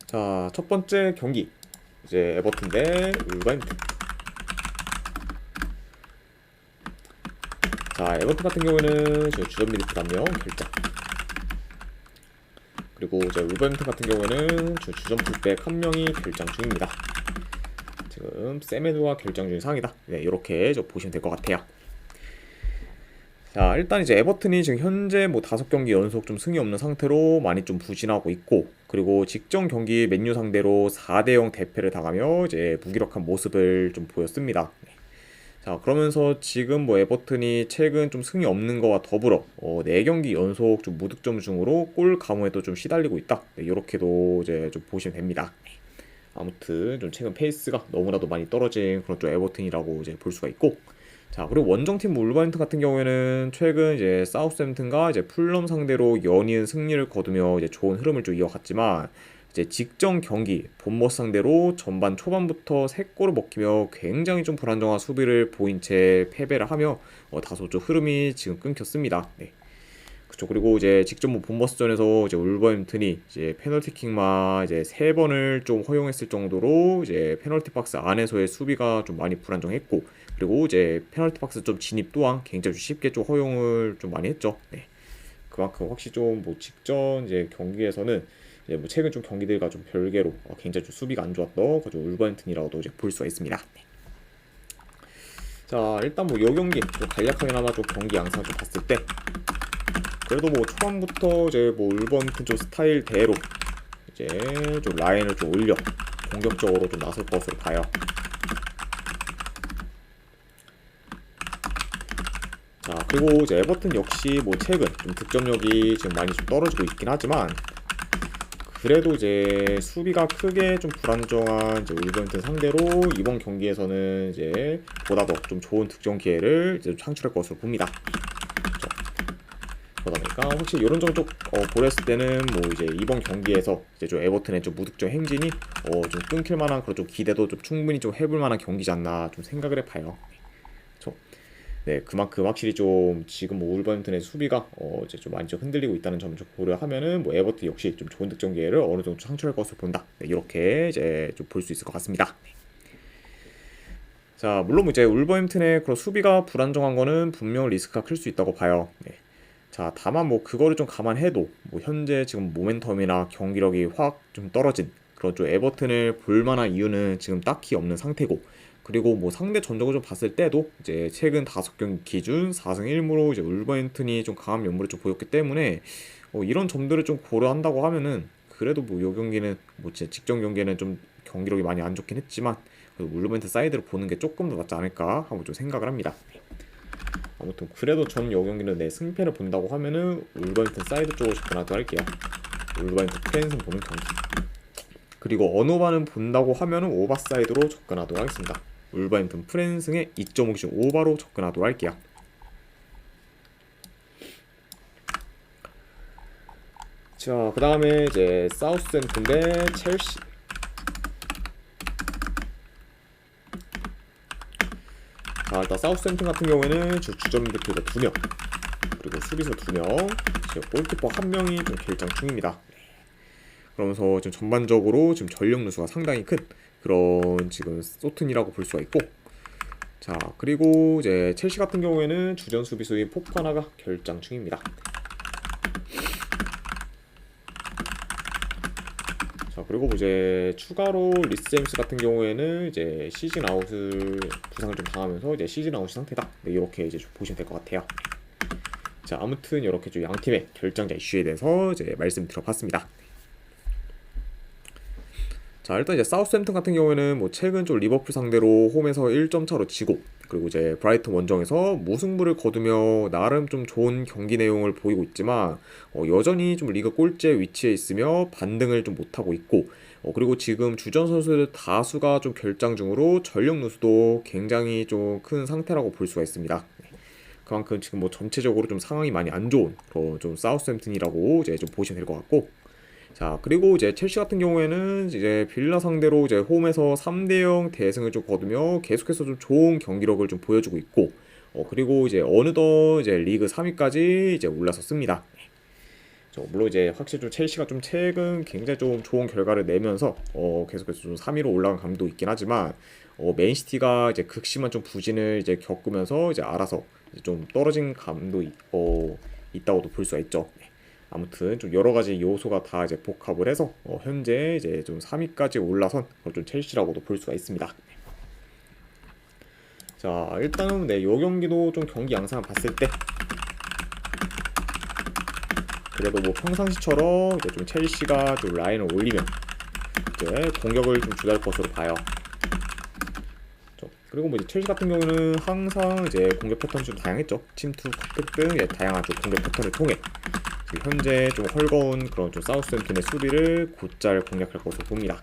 자, 첫 번째 경기 이제 에버튼 대 울버햄튼. 자, 에버튼 같은 경우에는 저 주전 미드필더 1명 결장, 그리고 이제 울버햄튼 같은 경우에는 저 주전 풀백 1명이 결장 중입니다. 지금 세메도가 결장 중인 상황이다. 네, 이렇게 저 보시면 될 것 같아요. 자, 일단 이제 에버튼이 지금 현재 뭐 5경기 연속 좀 승이 없는 상태로 많이 좀 부진하고 있고, 그리고 직전 경기 맨유 상대로 4대0 대패를 당하며 이제 무기력한 모습을 좀 보였습니다. 네. 자, 그러면서 지금 뭐 에버튼이 최근 좀 승이 없는 거와 더불어 4경기 연속 좀 무득점 중으로 골 가무에도 좀 시달리고 있다. 네, 이렇게도 이제 좀 보시면 됩니다. 네. 아무튼 좀 최근 페이스가 너무나도 많이 떨어진 그런 좀 에버튼이라고 이제 볼 수가 있고, 자, 그리고 원정팀 울버햄튼 같은 경우에는 최근 이제 사우스햄튼과 이제 풀럼 상대로 연이은 승리를 거두며 이제 좋은 흐름을 좀 이어갔지만, 이제 직전 경기 본머스 상대로 전반 초반부터 3골을 먹히며 굉장히 좀 불안정한 수비를 보인 채 패배를 하며 다소 좀 흐름이 지금 끊겼습니다. 네. 그쵸. 그리고 이제 직접 뭐 본머스전에서 이제 울버햄튼이 이제 페널티킥만 이제 3번을 좀 허용했을 정도로 이제 페널티 박스 안에서의 수비가 좀 많이 불안정했고, 그리고 이제 페널티 박스 좀 진입 또한 굉장히 쉽게 좀 허용을 좀 많이 했죠. 네. 그만큼 확실히 좀 뭐 직전 이제 경기에서는 이제 뭐 최근 좀 경기들과 좀 별개로 굉장히 좀 수비가 안 좋았던 그죠 울버햄튼이라고도 이제 볼 수가 있습니다. 네. 자, 일단 뭐 요 경기 좀 간략하게나마 좀 경기 양상 좀 봤을 때, 그래도 뭐 초반부터 이제 뭐 울버햄튼 좀 스타일대로 이제 좀 라인을 좀 올려 공격적으로 좀 나설 것으로 봐요. 자, 그리고 이제 에버튼 역시 뭐 최근 좀 득점력이 지금 많이 좀 떨어지고 있긴 하지만, 그래도 이제 수비가 크게 좀 불안정한 이제 울버햄튼 상대로 이번 경기에서는 이제 보다 더 좀 좋은 득점 기회를 이제 창출할 것으로 봅니다. 그러다 보니까 확실히 이런 점 좀 고렸을 때는 뭐 이제 이번 경기에서 이제 좀 에버튼의 좀 무득점 행진이 좀 끊길 만한 그런 좀 기대도 좀 충분히 좀 해볼 만한 경기지 않나 좀 생각을 해봐요. 그렇죠. 네, 그만큼 확실히 좀 지금 뭐 울버햄튼의 수비가 이제 좀 많이 좀 흔들리고 있다는 점을 좀 고려하면은 뭐 에버튼 역시 좀 좋은 득점 기회를 어느 정도 창출할 것으로 본다. 네, 이렇게 이제 좀 볼 수 있을 것 같습니다. 네. 자, 물론 이제 울버햄튼의 그런 수비가 불안정한 거는 분명 리스크가 클 수 있다고 봐요. 네. 자, 다만 뭐 그거를 좀 감안해도 뭐 현재 지금 모멘텀이나 경기력이 확 좀 떨어진 그런 좀 에버튼을 볼 만한 이유는 지금 딱히 없는 상태고, 그리고 뭐 상대 전적을 좀 봤을 때도 이제 최근 5경기 기준 4승 1무로 이제 울버햄튼이 좀 강한 면모를 좀 보였기 때문에 이런 점들을 좀 고려한다고 하면은 그래도 뭐 요 경기는 뭐 진짜 직전 경기에는 좀 경기력이 많이 안 좋긴 했지만 그래도 울버햄튼 사이드로 보는 게 조금 더 낫지 않을까 하고 좀 생각을 합니다. 아무튼 그래도 저는 이 경기는 내 승패를 본다고 하면은 울버햄튼 사이드 쪽으로 접근하도록 할게요. 울버햄튼 프랜슨 보는 경기. 그리고 언오바는 본다고 하면은 오바 사이드로 접근하도록 하겠습니다. 울버햄튼 프랜슨의 2.5씩 오바로 접근하도록 할게요. 자, 그 다음에 이제 사우스햄튼 대 첼시. 자, 일단 사우스햄튼 같은 경우에는 주전 미드필더 2명, 그리고 수비수 2명, 골키퍼 1명이 좀 결장 중입니다. 그러면서 지금 전반적으로 지금 전력 누수가 상당히 큰 그런 지금 소튼이라고 볼 수가 있고, 자, 그리고 이제 첼시 같은 경우에는 주전 수비수인 포파나가 결장 중입니다. 자, 그리고 이제 추가로 리스 제임스 같은 경우에는 이제 시즌 아웃을 부상을 좀 당하면서 이제 시즌 아웃 상태다. 네, 이렇게 이제 좀 보시면 될 것 같아요. 자, 아무튼 이렇게 좀 양 팀의 결장자 이슈에 대해서 이제 말씀드려봤습니다. 자, 일단 이제 사우스햄튼 같은 경우에는 뭐 최근 좀 리버풀 상대로 홈에서 1점 차로 지고, 그리고 이제 브라이튼 원정에서 무승부를 거두며 나름 좀 좋은 경기 내용을 보이고 있지만 여전히 좀 리그 꼴찌에 위치해 있으며 반등을 좀 못하고 있고, 그리고 지금 주전 선수들 다수가 좀 결장 중으로 전력 누수도 굉장히 좀 큰 상태라고 볼 수가 있습니다. 그만큼 지금 뭐 전체적으로 좀 상황이 많이 안 좋은 좀 사우스햄튼이라고 이제 좀 보시면 될 것 같고, 자, 그리고 이제 첼시 같은 경우에는 이제 빌라 상대로 이제 홈에서 3대0 대승을 좀 거두며 계속해서 좀 좋은 경기력을 좀 보여주고 있고, 그리고 이제 어느덧 이제 리그 3위까지 이제 올라섰습니다. 물론 이제 확실히 좀 첼시가 좀 최근 굉장히 좀 좋은 결과를 내면서 계속해서 좀 3위로 올라간 감도 있긴 하지만 맨시티가 이제 극심한 좀 부진을 이제 겪으면서 이제 알아서 이제 좀 떨어진 감도 있다고도 볼 수가 있죠. 네. 아무튼 좀 여러 가지 요소가 다 이제 복합을 해서 현재 이제 좀 3위까지 올라선 좀 첼시라고도 볼 수가 있습니다. 자, 일단은 네, 요 경기도 좀 경기 양상을 봤을 때 그래도 뭐 평상시처럼 이제 좀 첼시가 좀 라인을 올리면 이제 공격을 좀 주도할 것으로 봐요. 그리고 뭐 이제 첼시 같은 경우는 항상 이제 공격 패턴이 좀 다양했죠. 침투, 커트 등 다양한 좀 공격 패턴을 통해 현재 좀 헐거운 그런 좀 사우스햄튼의 수비를 곧잘 공략할 것으로 봅니다.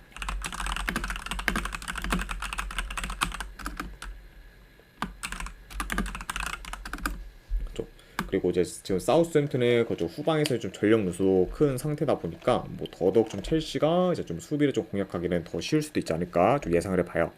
그리고 이제 지금 사우스햄튼의 그좀 후방에서 좀 전력 누수 큰 상태다 보니까 뭐 더더욱 좀 첼시가 이제 좀 수비를 좀 공략하기는 더 쉬울 수도 있지 않을까 좀 예상을 해봐요.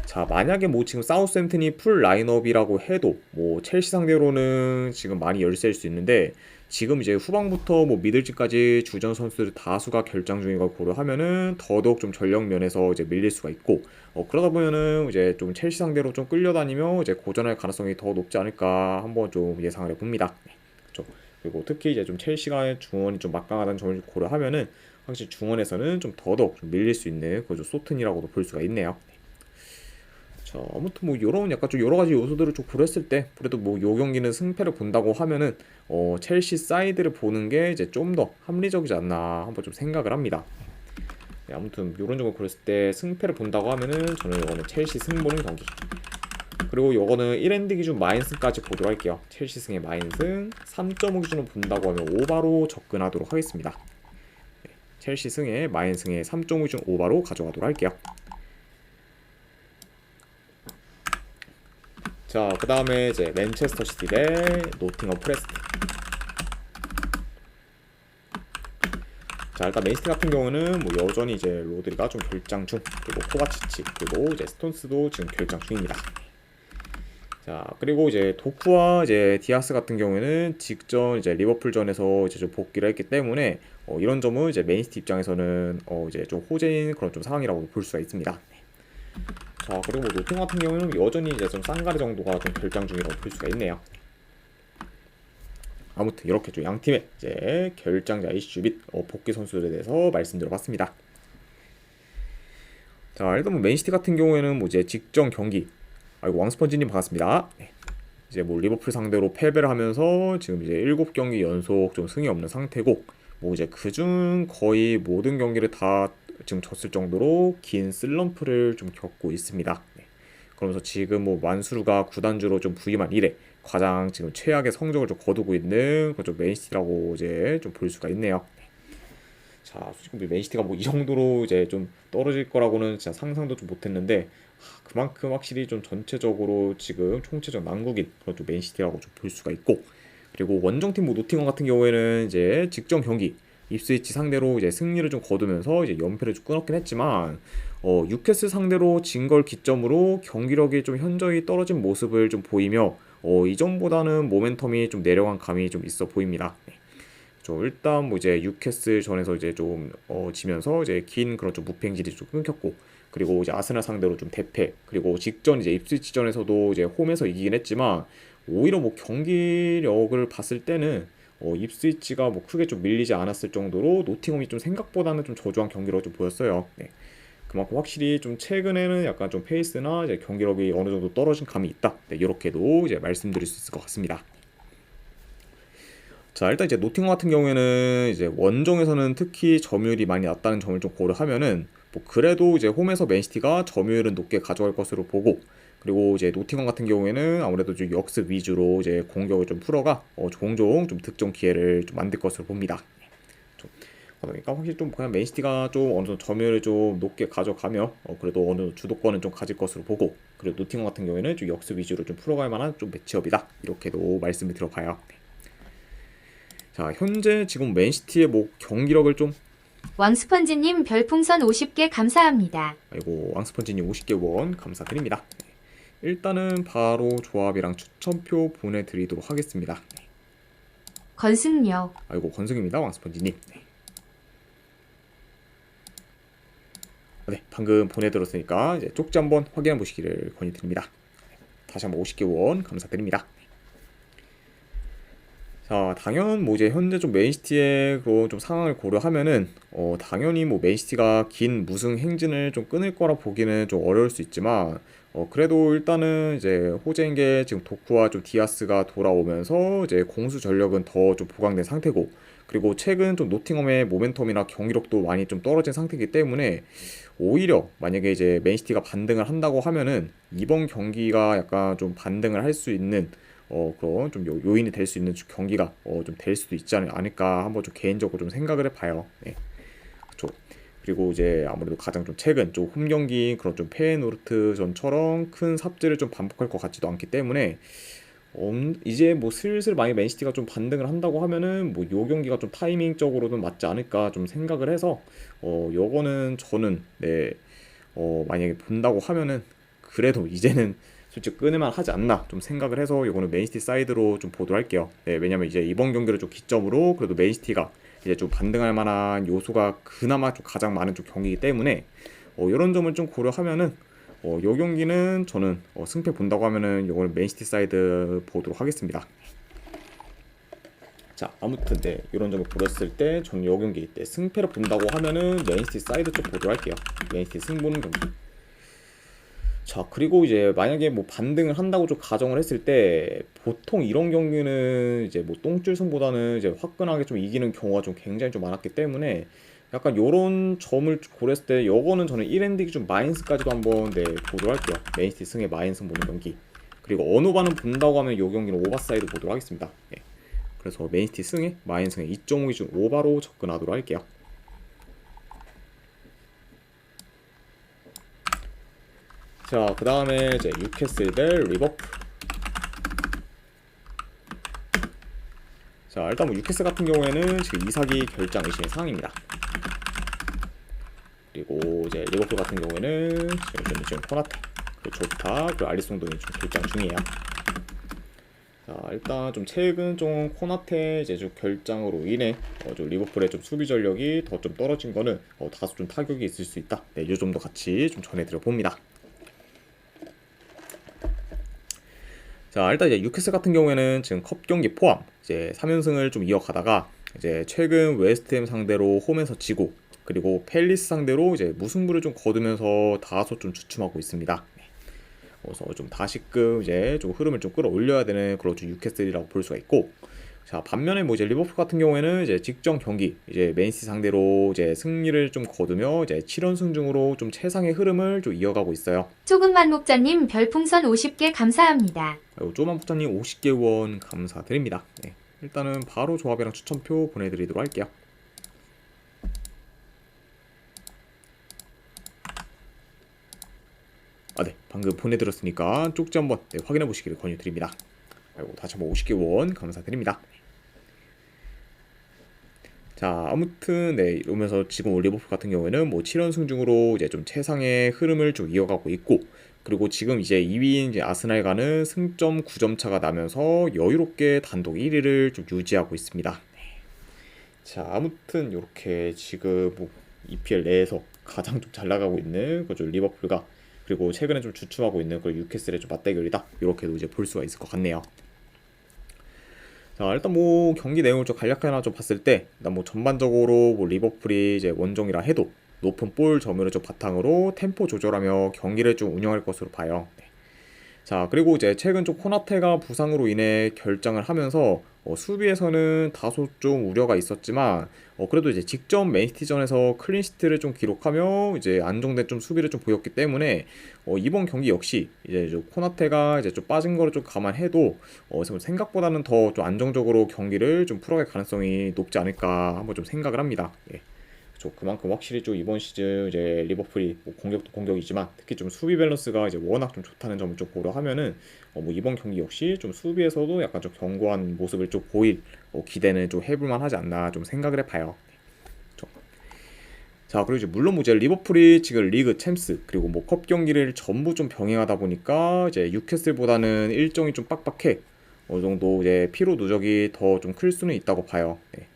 자, 만약에 뭐 지금 사우스햄튼이 풀 라인업이라고 해도 뭐 첼시 상대로는 지금 많이 열세일 수 있는데 지금 이제 후방부터 뭐 미들지까지 주전 선수들 다수가 결장 중인 걸 고려하면은 더더욱 좀 전력 면에서 이제 밀릴 수가 있고 그러다 보면은 이제 좀 첼시 상대로 좀 끌려다니며 이제 고전할 가능성이 더 높지 않을까 한번 좀 예상을 해봅니다. 네, 그렇죠. 그리고 특히 이제 좀 첼시가 중원이 좀 막강하다는 점을 고려하면은 확실히 중원에서는 좀 더더욱 좀 밀릴 수 있는 그좀 소튼이라고도 볼 수가 있네요. 자, 아무튼 뭐 요런 약간 좀 여러 가지 요소들을 좀 고려했을 때 그래도 뭐 요 경기는 승패를 본다고 하면은 첼시 사이드를 보는 게 이제 좀 더 합리적이지 않나 한번 좀 생각을 합니다. 네, 아무튼 요런 점을 고렸을 때 승패를 본다고 하면은 저는 요거는 첼시 승 보는 경기. 그리고 요거는 1엔드 기준 마인승까지 보도록 할게요. 첼시 승의 마인승 3.5 기준으로 본다고 하면 오바로 접근하도록 하겠습니다. 네, 첼시 승의 마인승의 3.5 기준 오바로 가져가도록 할게요. 자, 그 다음에 이제 맨체스터 시티 대 노팅엄 포레스트. 자, 일단 맨시티 같은 경우는 뭐 여전히 이제 로드리가 좀 결장 중, 그리고 코바치치, 그리고 이제 스톤스도 지금 결장 중입니다. 자, 그리고 이제 도쿠와 이제 디아스 같은 경우에는 직전 이제 리버풀전에서 이제 좀 복귀를 했기 때문에 이런 점은 이제 맨시티 입장에서는 이제 좀 호재인 그런 좀 상황이라고 볼 수가 있습니다. 자, 그리고 뭐 노팅 같은 경우는 여전히 이제 좀 쌍가리 정도가 좀 결장 중이라고 볼 수가 있네요. 아무튼 이렇게 좀 양 팀의 이제 결장자 이슈 및 복귀 선수들에 대해서 말씀드려봤습니다. 자, 일단 뭐 맨시티 같은 경우에는 뭐 이제 직전 경기, 아이고 왕스펀지님 반갑습니다. 네. 이제 뭐 리버풀 상대로 패배를 하면서 지금 이제 7경기 연속 좀 승이 없는 상태고, 뭐 이제 그중 거의 모든 경기를 다 지금 졌을 정도로 긴 슬럼프를 좀 겪고 있습니다. 네. 그러면서 지금 뭐 만수르가 구단주로 좀 부임한 이래 가장 지금 최악의 성적을 좀 거두고 있는 그좀 맨시티라고 이제 좀 볼 수가 있네요. 자, 솔직히 맨시티가 뭐 이 정도로 이제 좀 떨어질 거라고는 진짜 상상도 좀 못했는데 그만큼 확실히 좀 전체적으로 지금 총체적 난국인 그런 좀 맨시티라고 좀 볼 수가 있고, 그리고 원정팀 뭐 노팅엄 같은 경우에는 이제 직전 경기 입스위치 상대로 이제 승리를 좀 거두면서 이제 연패를 좀 끊었긴 했지만 뉴캐슬 상대로 진 걸 기점으로 경기력이 좀 현저히 떨어진 모습을 좀 보이며 이전보다는 모멘텀이 좀 내려간 감이 좀 있어 보입니다. 네. 일단 뭐 이제 뉴캐슬 전에서 이제 좀 지면서 이제 긴 그런 좀 무팽질이 좀 끊겼고, 그리고 이제 아스날 상대로 좀 대패, 그리고 직전 이제 입스위치전에서도 이제 홈에서 이기긴 했지만 오히려 뭐 경기력을 봤을 때는 입스위치가 뭐 크게 좀 밀리지 않았을 정도로 노팅엄이 좀 생각보다는 좀 저조한 경기력을 좀 보였어요. 네. 그만큼 확실히 좀 최근에는 약간 좀 페이스나 이제 경기력이 어느 정도 떨어진 감이 있다. 네, 이렇게도 이제 말씀드릴 수 있을 것 같습니다. 자, 일단 이제 노팅엄 같은 경우에는 이제 원정에서는 특히 점유율이 많이 낮다는 점을 좀 고려하면은 뭐 그래도 이제 홈에서 맨시티가 점유율은 높게 가져갈 것으로 보고, 그리고 이제 노팅엄 같은 경우에는 아무래도 좀 역습 위주로 이제 공격을 좀 풀어가 종종 좀 득점 기회를 좀 만들 것으로 봅니다. 그러니까 확실히 좀 그냥 맨시티가 좀 어느 정도 점유율을 좀 높게 가져가며 그래도 어느 정도 주도권은 좀 가질 것으로 보고, 그리고 노팅엄 같은 경우에는 좀 역습 위주로 좀 풀어갈 만한 좀 매치업이다, 이렇게도 말씀을 드려봐요. 자, 현재 지금 맨시티의 뭐 경기력을 좀 왕스펀지님 별풍선 50개 감사합니다. 아이고, 왕스펀지님 50개 원 감사드립니다. 일단은 바로 조합이랑 추천표 보내드리도록 하겠습니다. 건승요. 아이고 건승입니다, 왕스펀지님. 네, 방금 보내드렸으니까 이제 쪽지 한번 확인해 보시기를 권유드립니다. 다시 한번 50개 원 감사드립니다. 자, 당연 뭐 이제 현재 좀 맨시티의 그런 좀 상황을 고려하면은 당연히 뭐 맨시티가 긴 무승 행진을 좀 끊을 거라 보기는 좀 어려울 수 있지만 그래도 일단은 이제 호재인 게 지금 도쿠와 좀 디아스가 돌아오면서 이제 공수 전력은 더 좀 보강된 상태고, 그리고 최근 좀 노팅엄의 모멘텀이나 경기력도 많이 좀 떨어진 상태이기 때문에 오히려 만약에 이제 맨시티가 반등을 한다고 하면은 이번 경기가 약간 좀 반등을 할 수 있는 그런 좀 요인이 될 수 있는 경기가 좀 될 수도 있지 않을까 한번 좀 개인적으로 좀 생각을 해봐요. 네. 그렇죠. 그리고 이제 아무래도 가장 좀 최근 좀 홈 경기 그런 좀 페예노르트전처럼 큰 삽질을 좀 반복할 것 같지도 않기 때문에 이제 뭐 슬슬 만약 맨시티가 좀 반등을 한다고 하면은 뭐 요 경기가 좀 타이밍적으로는 맞지 않을까 좀 생각을 해서 요거는 저는 네 만약에 본다고 하면은 그래도 이제는 솔직히 끊을만 하지 않나 좀 생각을 해서 요거는 맨시티 사이드로 좀 보도록 할게요. 네, 왜냐면 이제 이번 경기를 좀 기점으로 그래도 맨시티가 이제 좀 반등할 만한 요소가 그나마 좀 가장 많은 좀 경기이기 때문에 이런 점을 좀 고려하면은 요 경기는 저는 승패 본다고 하면은 요거는 맨시티 사이드 보도록 하겠습니다. 자, 아무튼 네, 이런 점을 고렸을 때 저는 요 경기 때 승패를 본다고 하면은 맨시티 사이드 쪽 보도록 할게요. 맨시티 승 보는 경기. 자, 그리고 이제 만약에 뭐 반등을 한다고 좀 가정을 했을 때 보통 이런 경기는 이제 뭐 똥줄승보다는 이제 화끈하게 좀 이기는 경우가 좀 굉장히 좀 많았기 때문에 약간 요런 점을 고렸을 때 요거는 저는 1엔드 기준 마인스까지도 한번 네 보도록 할게요. 맨시티 승의 마인스 보는 경기. 그리고 언오바는 본다고 하면 요 경기는 오버사이드 보도록 하겠습니다. 네. 그래서 맨시티 승의 마인스의 2.5 기준 오바로 접근하도록 할게요. 자, 그 다음에 이제 뉴캐슬 대 리버풀. 자, 일단 뭐 뉴캐슬 같은 경우에는 지금 이삭이 결장 의심의 상황입니다. 그리고 이제 리버풀 같은 경우에는 지금 코나테, 그리고 좋다, 그리고 알리송동이 좀 결장 중이에요. 자, 일단 좀 최근 좀 코나테 이제 좀 결장으로 인해 좀 리버풀의 좀 수비 전력이 더 좀 떨어진 거는 다소 좀 타격이 있을 수 있다. 네, 이 점도 같이 좀 전해드려 봅니다. 자, 일단 이제 뉴캐슬 같은 경우에는 지금 컵 경기 포함 이제 3연승을 좀 이어가다가 이제 최근 웨스트햄 상대로 홈에서 지고, 그리고 팰리스 상대로 이제 무승부를 좀 거두면서 다소 좀 주춤하고 있습니다. 그래서 좀 다시금 이제 좀 흐름을 좀 끌어올려야 되는 그런 좀 뉴캐슬이라고 볼 수가 있고, 자, 반면에 뭐 이제 리버풀 같은 경우에는 이제 직전 경기 이제 맨시티 상대로 이제 승리를 좀 거두며 이제 7연승 중으로 좀 최상의 흐름을 좀 이어가고 있어요. 조금만 목자님 별풍선 50개 감사합니다. 그리고 쪼만 부장님 50개 원 감사드립니다. 네, 일단은 바로 조합이랑 추천표 보내드리도록 할게요. 네, 방금 보내드렸으니까 쪽지 한번 네, 확인해 보시기를 권유드립니다. 그리고 다시 한번 50개 원 감사드립니다. 자, 아무튼 네, 이러면서 지금 리버풀 같은 경우에는 뭐 7연승 중으로 이제 좀 최상의 흐름을 좀 이어가고 있고, 그리고 지금 이제 2위인 이제 아스날과는 승점 9점 차가 나면서 여유롭게 단독 1위를 좀 유지하고 있습니다. 자, 아무튼 이렇게 지금 뭐 EPL 내에서 가장 좀 잘 나가고 있는 그죠 리버풀과, 그리고 최근에 좀 주춤하고 있는 그 뉴캐슬의 좀 맞대결이다, 이렇게도 이제 볼 수가 있을 것 같네요. 자, 일단 뭐 경기 내용을 좀 간략하게 좀 봤을 때 일단 뭐 전반적으로 뭐 리버풀이 이제 원정이라 해도 높은 볼 점유를 좀 바탕으로 템포 조절하며 경기를 좀 운영할 것으로 봐요. 네. 자, 그리고 이제 최근 좀 코나테가 부상으로 인해 결장을 하면서 수비에서는 다소 좀 우려가 있었지만 그래도 이제 직전 맨시티전에서 클린시트를 좀 기록하며 이제 안정된 좀 수비를 좀 보였기 때문에 이번 경기 역시 이제 좀 코나테가 이제 좀 빠진 거를 좀 감안해도 생각보다는 더 좀 안정적으로 경기를 좀 풀어갈 가능성이 높지 않을까 한번 좀 생각을 합니다. 예. 그렇죠. 그만큼 확실히 좀 이번 시즌 이제 리버풀이 뭐 공격도 공격이지만 특히 좀 수비 밸런스가 이제 워낙 좀 좋다는 점을 좀 고려하면은 뭐 이번 경기 역시 좀 수비에서도 약간 좀 견고한 모습을 좀 보일 기대는 좀 해볼만 하지 않나 좀 생각을 해봐요. 그렇죠. 자, 그리고 이제 물론 뭐 이제 리버풀이 지금 리그 챔스 그리고 뭐 컵 경기를 전부 좀 병행하다 보니까 이제 뉴캐슬보다는 일정이 좀 빡빡해. 어느 정도 이제 피로 누적이 더 좀 클 수는 있다고 봐요. 네.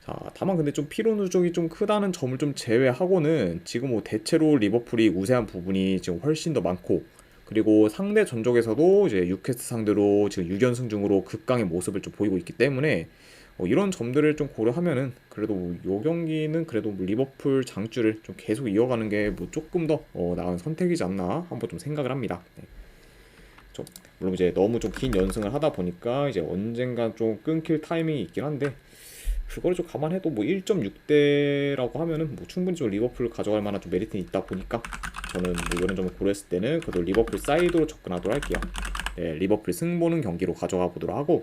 자, 다만 근데 좀 피로 누적이 좀 크다는 점을 좀 제외하고는 지금 뭐 대체로 리버풀이 우세한 부분이 지금 훨씬 더 많고, 그리고 상대 전적에서도 이제 뉴캐슬 상대로 지금 6연승 중으로 극강의 모습을 좀 보이고 있기 때문에 이런 점들을 좀 고려하면은 그래도 요 경기는 그래도 뭐 리버풀 장주를 좀 계속 이어가는 게 뭐 조금 더 나은 선택이지 않나 한번 좀 생각을 합니다. 네. 좀 물론 이제 너무 좀 긴 연승을 하다 보니까 이제 언젠간 좀 끊길 타이밍이 있긴 한데, 그걸 좀 감안해도 뭐 1.6대라고 하면은 뭐 충분히 좀 리버풀 가져갈 만한 좀 메리트는 있다 보니까 저는 뭐 이런 점을 고려했을 때는 그래도 리버풀 사이드로 접근하도록 할게요. 네, 리버풀 승 보는 경기로 가져가 보도록 하고,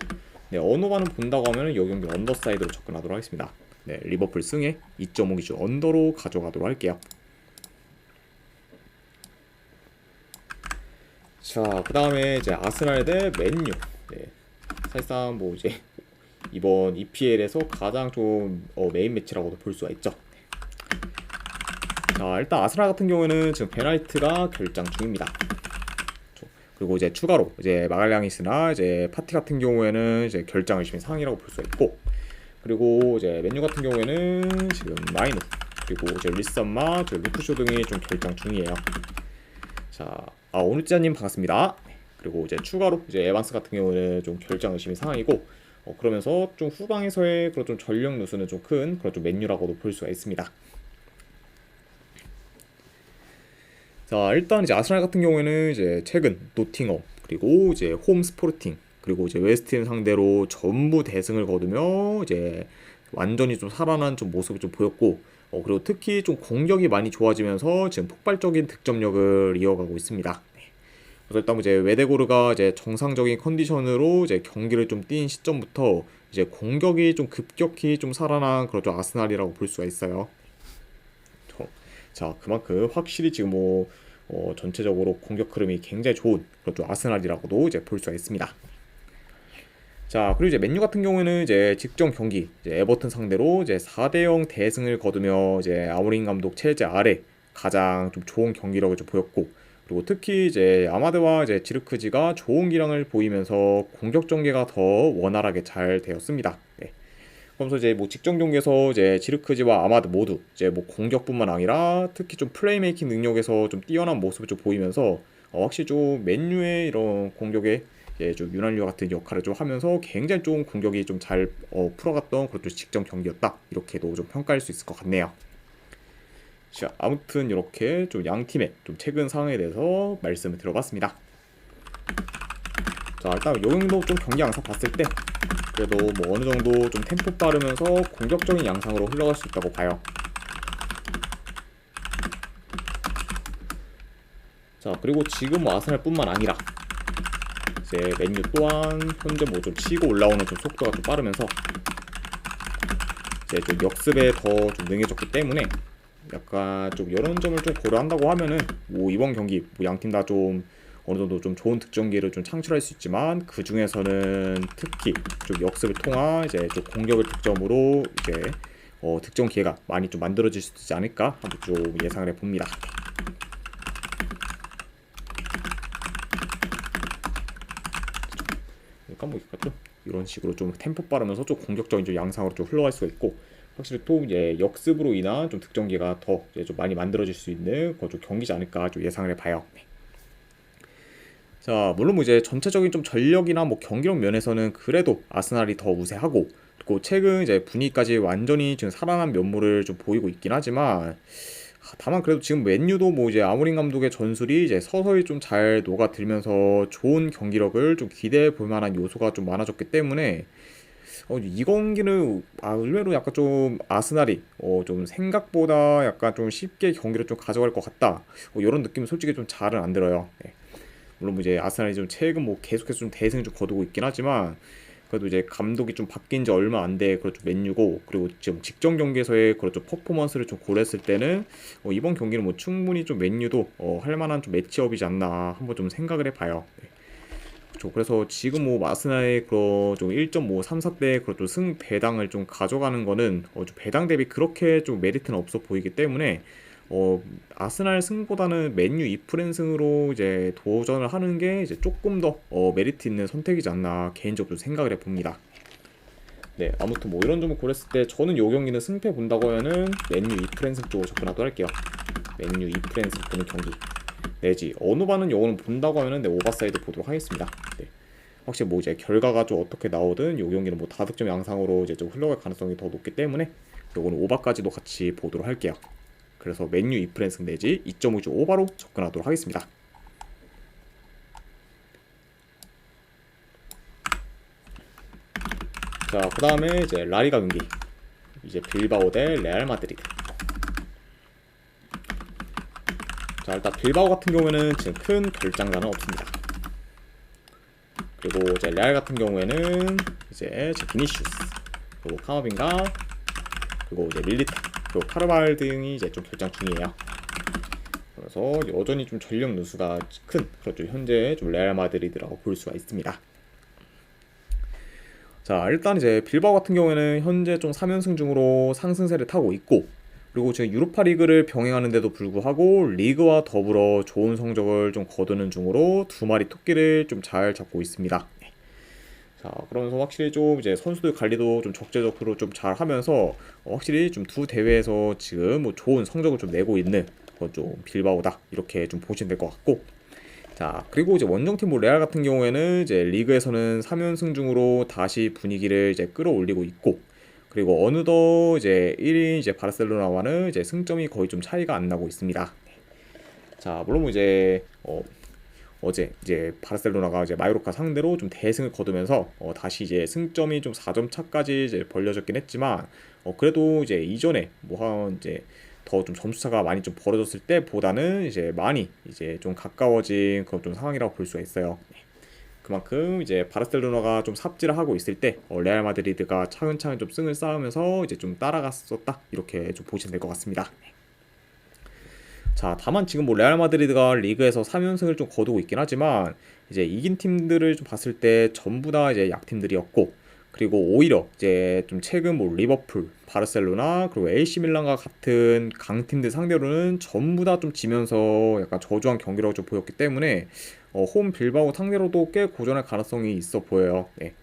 네, 언어반은 본다고 하면은 이 경기 언더 사이드로 접근하도록 하겠습니다. 네, 리버풀 승에 2.5 기준 언더로 가져가도록 할게요. 자, 그 다음에 이제 아스날 대 맨유. 네, 사실상 뭐 이제 이번 EPL에서 가장 좀 메인 매치라고도 볼 수가 있죠. 자, 일단 아스날 같은 경우에는 지금 베나이트가 결장 중입니다. 그리고 이제 추가로 이제 마갈량이스나 이제 파티 같은 경우에는 이제 결장을 지금 상이라고 볼 수가 있고, 그리고 이제 맨유 같은 경우에는 지금 마이노, 그리고 이제 리썸마, 루크쇼 등이 좀 결장 중이에요. 자, 오누찌아님 반갑습니다. 그리고 이제 추가로 이제 에반스 같은 경우는 좀 결장 의심이 상황이고, 그러면서 좀 후방에서의 그런 좀 전력 누수는 좀 큰 그런 좀 맨유라고도 볼 수가 있습니다. 자, 일단 이제 아스날 같은 경우에는 이제 최근 노팅엄, 그리고 이제 홈 스포르팅, 그리고 이제 웨스트햄 상대로 전부 대승을 거두며 이제 완전히 좀 살아난 좀 모습을 좀 보였고, 그리고 특히 좀 공격이 많이 좋아지면서 지금 폭발적인 득점력을 이어가고 있습니다. 네. 그래서 일단 이제 웨데고르가 이제 정상적인 컨디션으로 이제 경기를 좀 뛴 시점부터 이제 공격이 좀 급격히 좀 살아난 그런 좀 아스날이라고 볼 수가 있어요. 자, 그만큼 확실히 지금 뭐 전체적으로 공격 흐름이 굉장히 좋은 그런 좀 아스날이라고도 이제 볼 수가 있습니다. 자, 그리고 이제 맨유 같은 경우에는 이제 직전 경기 이제 에버튼 상대로 이제 4대0 대승을 거두며 이제 아모린 감독 체제 아래 가장 좀 좋은 경기력을 좀 보였고, 그리고 특히 이제 아마드와 이제 지르크지가 좋은 기량을 보이면서 공격 전개가 더 원활하게 잘 되었습니다. 네. 그러면서 이제 뭐 직전 경기에서 이제 지르크지와 아마드 모두 이제 뭐 공격뿐만 아니라 특히 좀 플레이메이킹 능력에서 좀 뛰어난 모습을 좀 보이면서 확실히 좀 맨유의 이런 공격에 좀 윤활유 같은 역할을 좀 하면서 굉장히 좀 공격이 좀 잘 풀어갔던 그런 좀 직전 경기였다, 이렇게도 좀 평가할 수 있을 것 같네요. 자, 아무튼 이렇게 좀 양 팀의 좀 최근 상황에 대해서 말씀을 드려봤습니다. 자, 일단 요 정도 좀 경기 양상 봤을 때 그래도 뭐 어느 정도 좀 템포 빠르면서 공격적인 양상으로 흘러갈 수 있다고 봐요. 자, 그리고 지금 뭐 아스날뿐만 아니라 이제 맨유 또한 현재 뭐 좀 치고 올라오는 좀 속도가 좀 빠르면서 이제 좀 역습에 더 좀 능해졌기 때문에 약간 좀 이런 점을 좀 고려한다고 하면은 뭐 이번 경기 뭐 양팀 다 좀 어느 정도 좀 좋은 득점 기회를 좀 창출할 수 있지만, 그 중에서는 특히 좀 역습을 통한 이제 좀 공격을 득점으로 이제 득점 기회가 많이 좀 만들어질 수 있지 않을까 한번 좀 예상을 해봅니다. 그러니까 뭐 이런 식으로 좀 템포 빠르면서 좀 공격적인 좀 양상으로 좀 흘러갈 수가 있고, 확실히 또 이제 역습으로 인한 좀 득점 기회가 더 이제 좀 많이 만들어질 수 있는 그런 좀 경기지 않을까 좀 예상을 해봐요. 네. 자, 물론 뭐 이제 전체적인 좀 전력이나 뭐 경기력 면에서는 그래도 아스날이 더 우세하고, 그리고 최근 이제 분위기까지 완전히 지금 살아난 면모를 좀 보이고 있긴 하지만, 다만 그래도 지금 맨유도 뭐 이제 아모린 감독의 전술이 이제 서서히 좀 잘 녹아들면서 좋은 경기력을 좀 기대해 볼 만한 요소가 좀 많아졌기 때문에 이 경기는 의외로 약간 좀 아스날이 좀 생각보다 약간 좀 쉽게 경기를 좀 가져갈 것 같다, 이런 느낌은 솔직히 좀 잘은 안 들어요. 네. 물론 뭐 이제 아스날이 좀 최근 뭐 계속해서 좀 대승을 좀 거두고 있긴 하지만, 그래도 이제 감독이 좀 바뀐 지 얼마 안 돼 그렇죠 맨유고, 그리고 지금 직전 경기에서의 그렇죠 퍼포먼스를 좀 고려했을 때는 이번 경기는 뭐 충분히 좀 맨유도 할 만한 좀 매치업이지 않나 한번 좀 생각을 해봐요. 네. 그렇죠. 그래서 지금 뭐 아스날의 그런 좀 1.534대 그런 좀 승 배당을 좀 가져가는 거는 좀 배당 대비 그렇게 좀 메리트는 없어 보이기 때문에 아스날 승보다는 맨유 2프렌 승으로 이제 도전을 하는 게 이제 조금 더 메리트 있는 선택이지 않나 개인적으로 생각을 해봅니다. 네, 아무튼 뭐 이런 점을 고렸을 때 저는 요 경기는 승패 본다고 하면은 맨유 2프렌 승 쪽으로 접근하도록 할게요. 맨유 2프렌 승 보는 경기 내지 어느 반은 요거는 본다고 하면은 네, 오버사이드 보도록 하겠습니다. 네. 확실히 뭐 이제 결과가 좀 어떻게 나오든 요 경기는 뭐 다득점 양상으로 이제 좀 흘러갈 가능성이 더 높기 때문에 요거는 오버까지도 같이 보도록 할게요. 그래서 맨유 2프렌 승 내지 2.5주 오버로 접근하도록 하겠습니다. 자, 그 다음에 이제 라리가 경기 이제 빌바오 대 레알 마드리드. 자, 일단 빌바오 같은 경우에는 지금 큰 결장가는 없습니다. 그리고 이제 레알 같은 경우에는 이제 비니시우스, 그리고 카마빈가, 그리고 이제 밀리타, 그리고 카르발 등이 이제 좀 결장 중이에요. 그래서 여전히 좀 전력 누수가 큰, 그렇죠, 현재 좀 레알 마드리드라고 볼 수가 있습니다. 자, 일단 이제 빌바오 같은 경우에는 현재 좀 3연승 중으로 상승세를 타고 있고, 그리고 지금 유로파 리그를 병행하는데도 불구하고 리그와 더불어 좋은 성적을 좀 거두는 중으로 두 마리 토끼를 좀 잘 잡고 있습니다. 자, 그러면서 확실히 좀 이제 선수들 관리도 좀 적재적소로 좀 잘 하면서 확실히 좀 두 대회에서 지금 뭐 좋은 성적을 좀 내고 있는 그건 좀 빌바오다 이렇게 좀 보시면 될 것 같고, 자, 그리고 이제 원정팀 뭐 레알 같은 경우에는 이제 리그에서는 3연승 중으로 다시 분위기를 이제 끌어올리고 있고, 그리고 어느덧 이제 1위 이제 바르셀로나와는 이제 승점이 거의 좀 차이가 안 나고 있습니다. 자, 물론 뭐 이제 어제 이제 바르셀로나가 이제 마요르카 상대로 좀 대승을 거두면서 다시 이제 승점이 좀 4점 차까지 이제 벌려졌긴 했지만 그래도 이제 이전에 뭐 한 이제 더 좀 점수차가 많이 좀 벌어졌을 때보다는 이제 많이 이제 좀 가까워진 그런 좀 상황이라고 볼 수가 있어요. 그만큼 이제 바르셀로나가 좀 삽질을 하고 있을 때 레알 마드리드가 차근차근 좀 승을 쌓으면서 이제 좀 따라갔었다 이렇게 좀 보시면 될 것 같습니다. 자, 다만 지금 뭐 레알 마드리드가 리그에서 3연승을 좀 거두고 있긴 하지만 이제 이긴 팀들을 좀 봤을 때 전부 다 이제 약팀들이었고, 그리고 오히려 이제 좀 최근 뭐 리버풀, 바르셀로나, 그리고 AC 밀란과 같은 강팀들 상대로는 전부 다 좀 지면서 약간 저조한 경기라고 좀 보였기 때문에 홈 빌바오 상대로도 꽤 고전할 가능성이 있어 보여요. 네.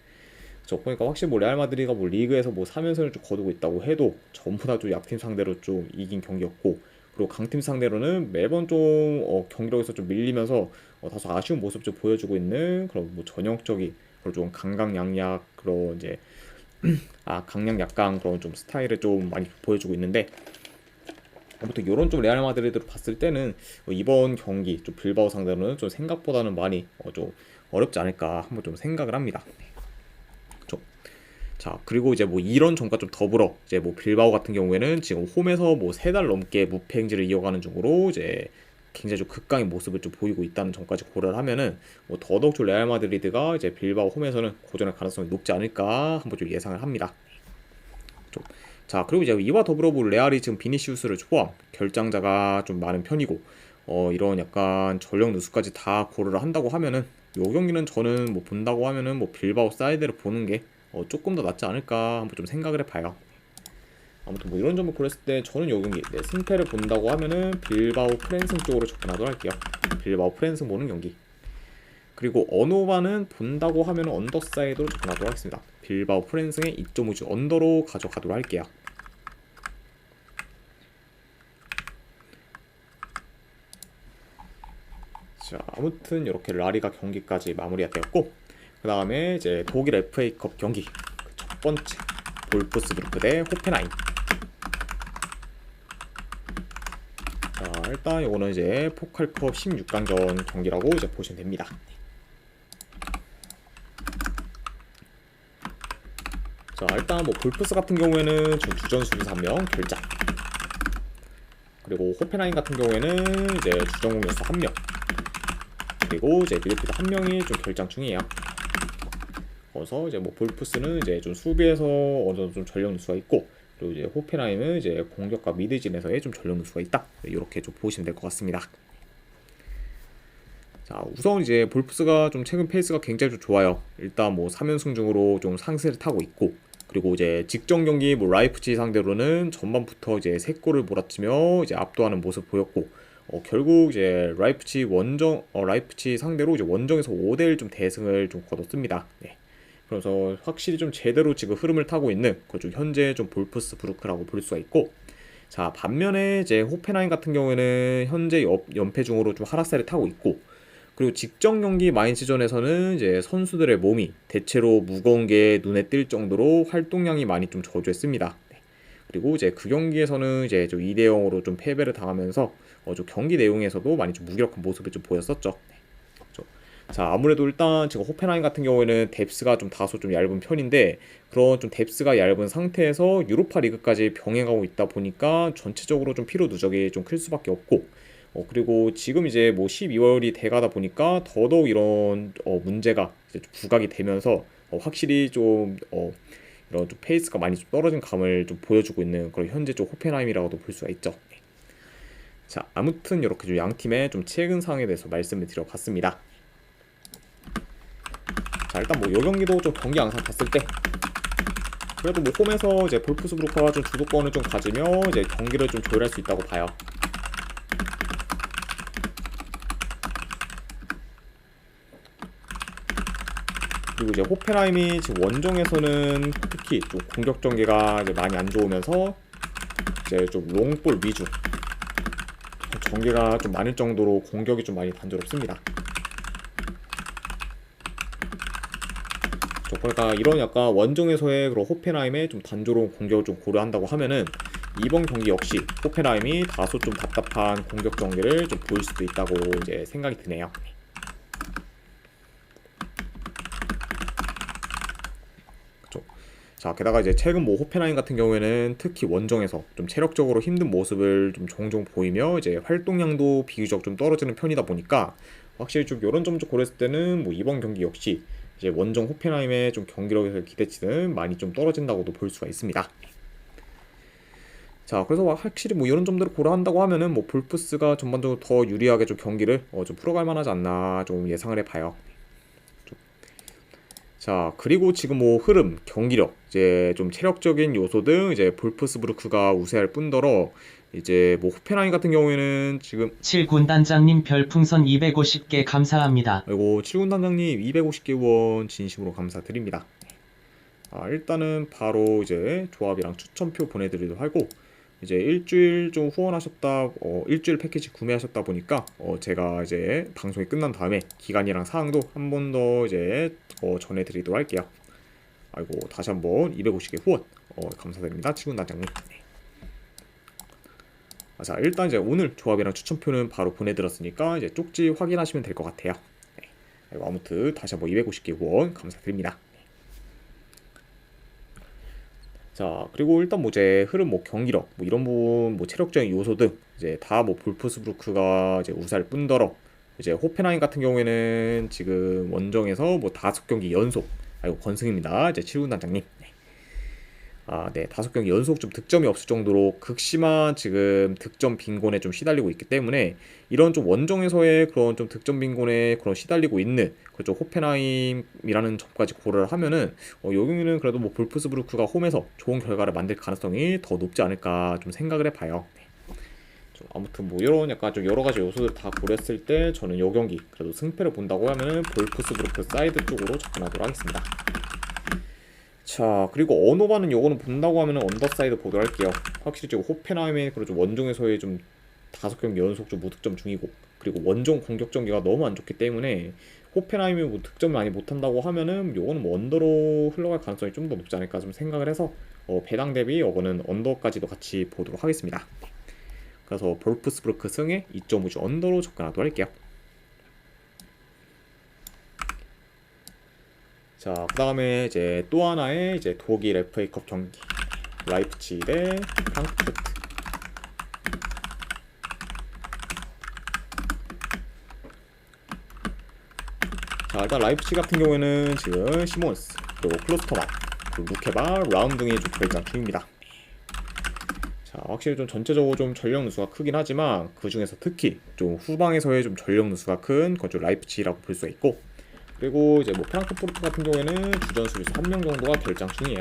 저 보니까 확실히 뭐 레알 마드리드가 뭐 리그에서 뭐 3연승을 좀 거두고 있다고 해도 전부 다 좀 약팀 상대로 좀 이긴 경기였고, 그리고 강팀 상대로는 매번 좀 경기력에서 좀 밀리면서 다소 아쉬운 모습 좀 보여주고 있는 그런 뭐 전형적인 그런 좀 강강약약 그런 이제 강약약강 그런 좀 스타일을 좀 많이 보여주고 있는데, 아무튼 이런 좀 레알 마드리드로 봤을 때는 이번 경기 좀 빌바오 상대로는 좀 생각보다는 많이 좀 어렵지 않을까 한번 좀 생각을 합니다. 자, 그리고 이제 뭐 이런 점과 좀 더불어 이제 뭐 빌바오 같은 경우에는 지금 홈에서 뭐 3달 넘게 무패 행진을 이어가는 중으로 이제 굉장히 좀 극강의 모습을 좀 보이고 있다는 점까지 고려를 하면은 뭐 더더욱 좀 레알 마드리드가 이제 빌바오 홈에서는 고전할 가능성이 높지 않을까 한번 좀 예상을 합니다. 자, 그리고 이제 이와 더불어 뭐 레알이 지금 비니시우스를 포함 결장자가 좀 많은 편이고 이런 약간 전력 누수까지 다 고려를 한다고 하면은 요 경기는 저는 뭐 본다고 하면은 뭐 빌바오 사이드를 보는 게 조금 더 낫지 않을까 한번 좀 생각을 해봐요. 아무튼 뭐 이런 점을 고렸을 때 저는 요 경기 승패를 본다고 하면은 빌바오 프랜승 쪽으로 접근하도록 할게요. 빌바오 프랜승 보는 경기. 그리고 어노바는 본다고 하면 언더사이드로 접근하도록 하겠습니다. 빌바오 프랜승의 2.5주 언더로 가져가도록 할게요. 자, 아무튼 이렇게 라리가 경기까지 마무리가 되었고, 그 다음에 이제 독일 FA컵 경기 첫 번째 볼프스부르크 대 호펜하임. 자, 일단 이거는 이제 포칼컵 16강전 경기라고 이제 보시면 됩니다. 자, 일단 뭐 볼프스 같은 경우에는 지금 주전 수비수 1명 결장, 그리고 호펜하임 같은 경우에는 이제 주전 공격수 1명, 그리고 이제 미드필더 1명이 좀 결장 중이에요. 그래서 이제 뭐 볼프스는 이제 좀 수비에서 어느 정도 좀 전력 누수가 있고, 그리고 이제 호펜하임은 이제 공격과 미드진에서의 좀 전력 누수가 있다. 이렇게 좀 보시면 될 것 같습니다. 자, 우선 이제 볼프스가 좀 최근 페이스가 굉장히 좀 좋아요. 일단 뭐 3연승 중으로 좀 상승을 타고 있고, 그리고 이제 직전 경기 뭐 라이프치히 상대로는 전반부터 이제 3골을 몰아치며 이제 압도하는 모습 보였고 결국 이제 라이프치히 상대로 이제 원정에서 5대1 좀 대승을 좀 거뒀습니다. 네. 그래서 확실히 좀 제대로 지금 흐름을 타고 있는 좀 현재 좀 볼프스부르크라고 볼 수가 있고, 자 반면에 이제 호펜하임 같은 경우에는 현재 연패 중으로 좀 하락세를 타고 있고, 그리고 직전 경기 마인츠전에서는 이제 선수들의 몸이 대체로 무거운 게 눈에 띌 정도로 활동량이 많이 좀 저조했습니다. 네. 그리고 이제 그 경기에서는 이제 좀 2대 0으로 좀 패배를 당하면서 좀 경기 내용에서도 많이 좀 무기력한 모습을 좀 보였었죠. 네. 그렇죠. 자 아무래도 일단 지금 호펜하임 같은 경우에는 뎁스가 좀 다소 좀 얇은 편인데, 그런 좀 뎁스가 얇은 상태에서 유로파 리그까지 병행하고 있다 보니까 전체적으로 좀 피로 누적이 좀 클 수밖에 없고, 그리고 지금 이제 뭐 12월이 돼가다 보니까 더더욱 이런 문제가 이제 좀 부각이 되면서 확실히 좀 이런 좀 페이스가 많이 좀 떨어진 감을 좀 보여주고 있는 그런 현재 좀 호펜하임이라고도 볼 수가 있죠. 자 아무튼 이렇게 좀 양 팀의 좀 최근 상황에 대해서 말씀을 드려봤습니다. 자 일단 뭐 요 경기도 좀 경기 양상 봤을 때 그래도 뭐 홈에서 이제 볼프스부르크가 좀 주도권을 좀 가지며 이제 경기를 좀 조율할 수 있다고 봐요. 그리고 이제 호펜하임이 지금 원정에서는 특히 좀 공격 전개가 이제 많이 안 좋으면서 이제 좀 롱볼 위주 전개가 좀 많을 정도로 공격이 좀 많이 단조롭습니다. 그러니까 이런 약간 원정에서의 그런 호펜하임의 좀 단조로운 공격을 좀 고려한다고 하면은 이번 경기 역시 호펜하임이 다소 좀 답답한 공격 전개를 좀 보일 수도 있다고 이제 생각이 드네요. 자 게다가 이제 최근 뭐 호펜하임 같은 경우에는 특히 원정에서 좀 체력적으로 힘든 모습을 좀 종종 보이며 이제 활동량도 비교적 좀 떨어지는 편이다 보니까 확실히 좀 이런 점 좀 고렸을 때는 뭐 이번 경기 역시 이제 원정 호펜하임의 좀 경기력에서 기대치는 많이 좀 떨어진다고도 볼 수가 있습니다. 자 그래서 확실히 뭐 이런 점들을 고려한다고 하면은 뭐 볼프스가 전반적으로 더 유리하게 좀 경기를 좀 풀어갈 만하지 않나 좀 예상을 해봐요. 자 그리고 지금 뭐 흐름, 경기력, 이제 좀 체력적인 요소 등 이제 볼프스부르크가 우세할 뿐더러 이제 뭐 호펜하임 같은 경우에는 지금 7군단장님 별풍선 250개 감사합니다. 그리고 7군 단장님 250개 후원 진심으로 감사드립니다. 일단은 바로 이제 조합이랑 추천표 보내드리도록 하고, 이제 일주일 좀 후원하셨다, 일주일 패키지 구매하셨다 보니까 제가 이제 방송이 끝난 다음에 기간이랑 사항도 한 번 더 이제 전해드리도록 할게요. 아이고 다시 한번 250개 후원 감사드립니다, 치군 단장님. 자 일단 이제 오늘 조합이랑 추천표는 바로 보내드렸으니까 이제 쪽지 확인하시면 될 것 같아요. 아이고, 아무튼 다시 한번 250개 후원 감사드립니다. 자 그리고 일단 뭐 이제 흐름, 뭐 경기력, 뭐 이런 부분, 뭐 체력적인 요소 등 이제 다 뭐 볼프스부르크가 이제 우세할 뿐더러 이제 호펜하임 같은 경우에는 지금 원정에서 뭐 5경기 연속, 아이고 권승입니다, 이제 7군 단장님. 네 5경기 연속 좀 득점이 없을 정도로 극심한 지금 득점 빈곤에 좀 시달리고 있기 때문에 이런 좀 원정에서의 그런 좀 득점 빈곤에 그런 시달리고 있는 그쪽 호펜하임이라는 점까지 고려를 하면은 여기는 그래도 뭐 볼프스부르크가 홈에서 좋은 결과를 만들 가능성이 더 높지 않을까 좀 생각을 해봐요. 아무튼 뭐 이런 약간 좀 여러 가지 요소들 다 고렸을 때 저는 이 경기 그래도 승패를 본다고 하면은 볼프스부르크 사이드 쪽으로 접근하도록 하겠습니다. 자 그리고 언어반은 요거는 본다고 하면은 언더사이드 보도록 할게요. 확실히 지금 호펜하임의 그런 좀 원정에서의 좀 5경기 연속 좀 무득점 중이고, 그리고 원정 공격 전개가 너무 안 좋기 때문에 호펜하임이 뭐 득점 많이 못한다고 하면은 요거는 뭐 언더로 흘러갈 가능성이 좀 더 높지 않을까 좀 생각을 해서 배당 대비 요거는 언더까지도 같이 보도록 하겠습니다. 그래서 볼프스부르크 승에 2.5주 언더로 접근하도록 할게요. 자, 그 다음에 이제 또 하나의 이제 독일 FA컵 경기, 라이프치히 대 프랑크푸르트. 자, 일단 라이프치히 같은 경우에는 지금 시몬스, 그리고 클로스터만, 그리고 루케바, 라움 등이 좀 결장 중입니다. 자, 확실히 좀 전체적으로 좀 전력 누수가 크긴 하지만 그 중에서 특히 좀 후방에서의 좀 전력 누수가 큰 건 좀 라이프치히라고 볼 수가 있고, 그리고 이제 뭐 프랑크푸르트 같은 경우에는 주전 수비수 1명 정도가 결장 중이에요.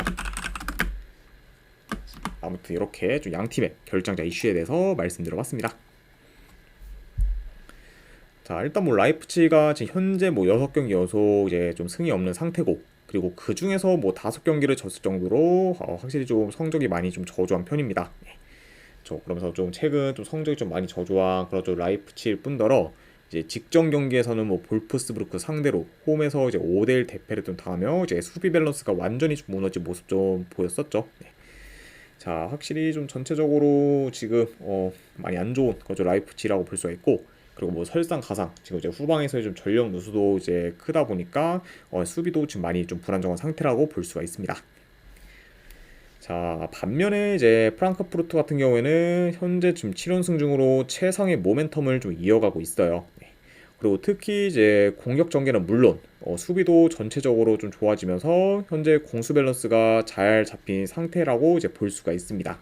아무튼 이렇게 좀 양팀의 결정자 이슈에 대해서 말씀드려봤습니다. 자, 일단 뭐 라이프치히가 지금 현재 뭐 6경기 연속 이제 좀 승이 없는 상태고, 그리고 그 중에서 뭐 5경기를 졌을 정도로 확실히 좀 성적이 많이 좀 저조한 편입니다. 네. 그러면서 좀 최근 좀 성적이 좀 많이 저조한 그런 좀 라이프치히일 뿐더러 이제 직전 경기에서는 뭐 볼프스부르크 상대로 홈에서 이제 5대1 대패를 좀 당하며 이제 수비 밸런스가 완전히 좀 무너진 모습 좀 보였었죠. 네. 자, 확실히 좀 전체적으로 지금 많이 안 좋은 그런 라이프치히라고 볼 수가 있고, 그리고 뭐 설상가상 지금 이제 후방에서의 좀 전력 누수도 이제 크다 보니까 수비도 지금 많이 좀 불안정한 상태라고 볼 수가 있습니다. 자, 반면에 이제 프랑크푸르트 같은 경우에는 현재 지금 7연승 중으로 최상의 모멘텀을 좀 이어가고 있어요. 네. 그리고 특히 이제 공격 전개는 물론 수비도 전체적으로 좀 좋아지면서 현재 공수 밸런스가 잘 잡힌 상태라고 이제 볼 수가 있습니다.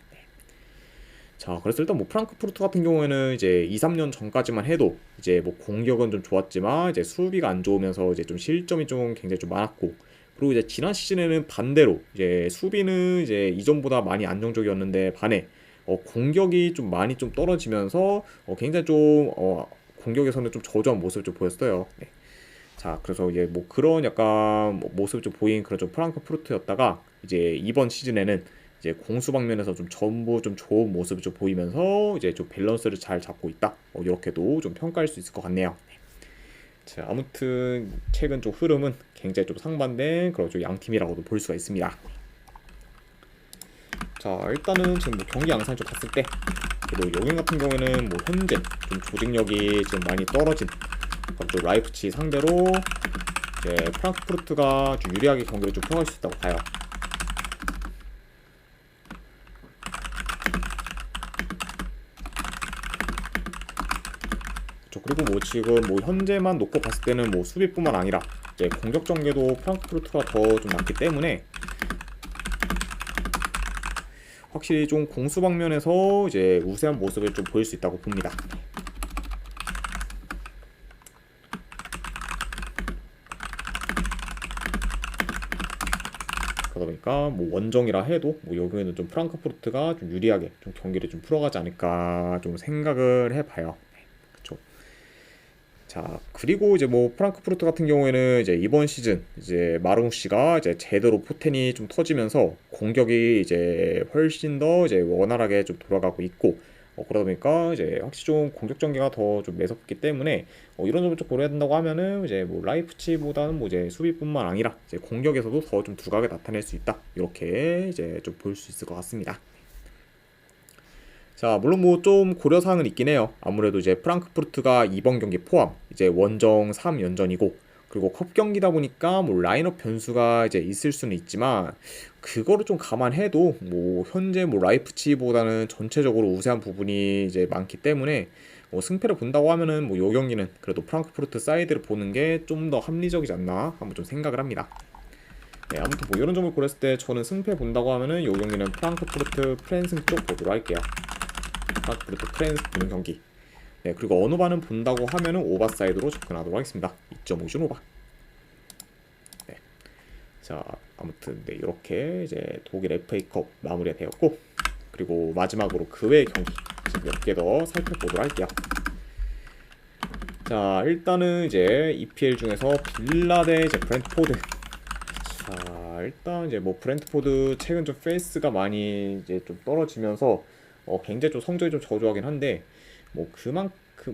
자, 그래서 일단 뭐 프랑크푸르트 같은 경우에는 이제 2, 3년 전까지만 해도 이제 뭐 공격은 좀 좋았지만 이제 수비가 안 좋으면서 이제 좀 실점이 좀 굉장히 좀 많았고, 그리고 이제 지난 시즌에는 반대로 이제 수비는 이제 이전보다 많이 안정적이었는데 반해 공격이 좀 많이 좀 떨어지면서 굉장히 좀 공격에서는 좀 저조한 모습을 좀 보였어요. 네. 자, 그래서 이제 뭐 그런 약간 뭐 모습을 좀 보인 그런 좀 프랑크푸르트였다가 이제 이번 시즌에는 이제 공수 방면에서 좀 전부 좀 좋은 모습을 좀 보이면서 이제 좀 밸런스를 잘 잡고 있다. 이렇게도 좀 평가할 수 있을 것 같네요. 자, 아무튼 최근 좀 흐름은 굉장히 좀 상반된 그런 좀 양팀이라고도 볼 수가 있습니다. 자, 일단은 지금 뭐 경기 양상을 좀 봤을 때, 그리고 여기 같은 경우에는 뭐 현재 좀 조직력이 지금 많이 떨어진 그런 좀 라이프치히 상대로 이제 프랑크푸르트가 좀 유리하게 경기를 좀 풀어갈 수 있다고 봐요. 그리고 뭐 지금 뭐 현재만 놓고 봤을 때는 뭐 수비뿐만 아니라 이제 공격 전개도 프랑크푸르트가 더 좀 많기 때문에 확실히 좀 공수 방면에서 이제 우세한 모습을 좀 보일 수 있다고 봅니다. 그러다 보니까 뭐 원정이라 해도 뭐 여기에는 좀 프랑크푸르트가 좀 유리하게 좀 경기를 좀 풀어가지 않을까 좀 생각을 해봐요. 그렇죠. 자, 그리고 이제 뭐 프랑크푸르트 같은 경우에는 이제 이번 시즌 이제 마르무시가 이제 제대로 포텐이 좀 터지면서 공격이 이제 훨씬 더 이제 원활하게 좀 돌아가고 있고, 그러다 보니까 이제 확실히 좀 공격 전개가 더 좀 매섭기 때문에 이런 점을 좀 고려해야 된다고 하면은 이제 뭐 라이프치히보다는 뭐 이제 수비뿐만 아니라 이제 공격에서도 더 좀 두각을 나타낼 수 있다. 이렇게 이제 좀 볼 수 있을 것 같습니다. 자, 물론 뭐 좀 고려사항은 있긴 해요. 아무래도 이제 프랑크푸르트가 이번 경기 포함 이제 원정 3연전이고, 그리고 컵 경기다 보니까 뭐 라인업 변수가 이제 있을 수는 있지만 그거를 좀 감안해도 뭐 현재 뭐 라이프치히보다는 전체적으로 우세한 부분이 이제 많기 때문에 뭐 승패를 본다고 하면은 뭐 요 경기는 그래도 프랑크푸르트 사이드를 보는 게 좀 더 합리적이지 않나 한번 좀 생각을 합니다. 네, 아무튼 뭐 이런 점을 고렸을 때 저는 승패 본다고 하면은 요 경기는 프랑크푸르트 프랜승 쪽 보도록 할게요. 프랑크푸르트 프랜스 보는 경기. 네, 그리고 어느 반은 본다고 하면은 오바 사이드로 접근하도록 하겠습니다. 2.5준 오바. 네. 자, 아무튼 네, 이렇게 이제 독일 FA컵 마무리가 되었고, 그리고 마지막으로 그 외의 경기 몇 개 더 살펴보도록 할게요. 자, 일단은 이제 EPL 중에서 빌라 대 이제 브렌트포드. 자, 일단 이제 뭐 브렌트포드 최근 좀 페이스가 많이 이제 좀 떨어지면서 굉장히 좀 성적이 좀 저조하긴 한데, 뭐 그만큼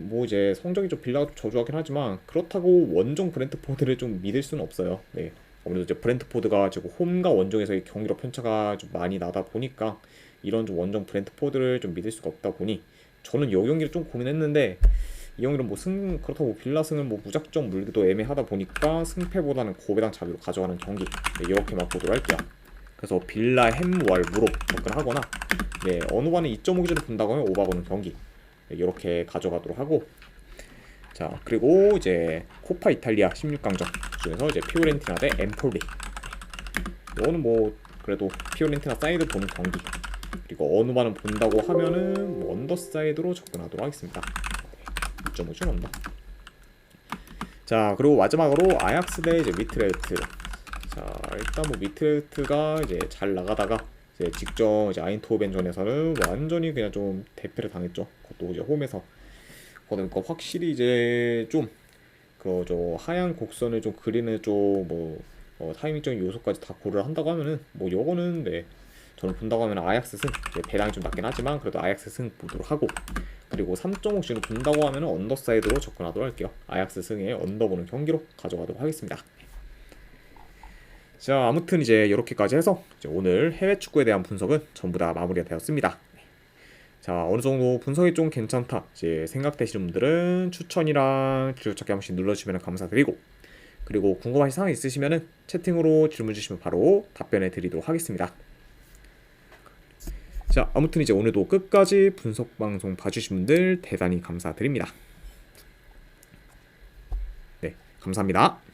뭐 이제 성적이 좀 빌라가 좀 저조하긴 하지만 그렇다고 원정 브렌트포드를 좀 믿을 수는 없어요. 네. 아무래도 이제 브렌트포드가 지금 홈과 원정에서의 경기력 편차가 좀 많이 나다 보니까 이런 좀 원정 브렌트포드를 좀 믿을 수가 없다 보니 저는 이 경기를 좀 고민했는데, 이 경기는 뭐 그렇다고 뭐 빌라 승을 뭐 무작정 물기도 애매하다 보니까 승패보다는 고배당 차비로 가져가는 경기, 네, 이렇게 맛보도록 할게요. 그래서 빌라 햄월무로 접근하거나, 네, 어느 반에 2.5 기준으로 본다고 하면 오바 보는 경기, 네, 이렇게 가져가도록 하고, 자, 그리고 이제 코파 이탈리아 16강전 중에서 이제 피오렌티나 대 엠폴리. 이거는 뭐 그래도 피오렌티나 사이드 보는 경기, 그리고 어느 반은 본다고 하면은 뭐 언더 사이드로 접근하도록 하겠습니다. 2.5준 언더. 자, 그리고 마지막으로 아약스 대 이제 미트레흐트. 자, 일단 뭐 미트레흐트가 이제 잘 나가다가 이제 직전 이제 아인토벤전에서는 완전히 그냥 좀 대패를 당했죠. 그것도 이제 홈에서. 그러니까 확실히 이제 좀 그 저 하향 곡선을 좀 그리는 좀 타이밍적인 요소까지 다 고려를 한다고 하면은 뭐 요거는 네 저는 본다고 하면 아약스 승 이제 배당이 좀 낮긴 하지만 그래도 아약스 승 보도록 하고 그리고 3.5씩을 본다고 하면은 언더사이드로 접근하도록 할게요. 아약스 승에 언더 보는 경기로 가져가도록 하겠습니다. 자 아무튼 이제 이렇게까지 해서 이제 오늘 해외 축구에 대한 분석은 전부 다 마무리가 되었습니다. 자 어느 정도 분석이 좀 괜찮다 이제 생각되시는 분들은 추천이랑 구독자기 한 번씩 눌러주시면 감사드리고 그리고 궁금하신 사항 있으시면은 채팅으로 질문 주시면 바로 답변해 드리도록 하겠습니다. 자 아무튼 이제 오늘도 끝까지 분석 방송 봐주신 분들 대단히 감사드립니다. 네 감사합니다.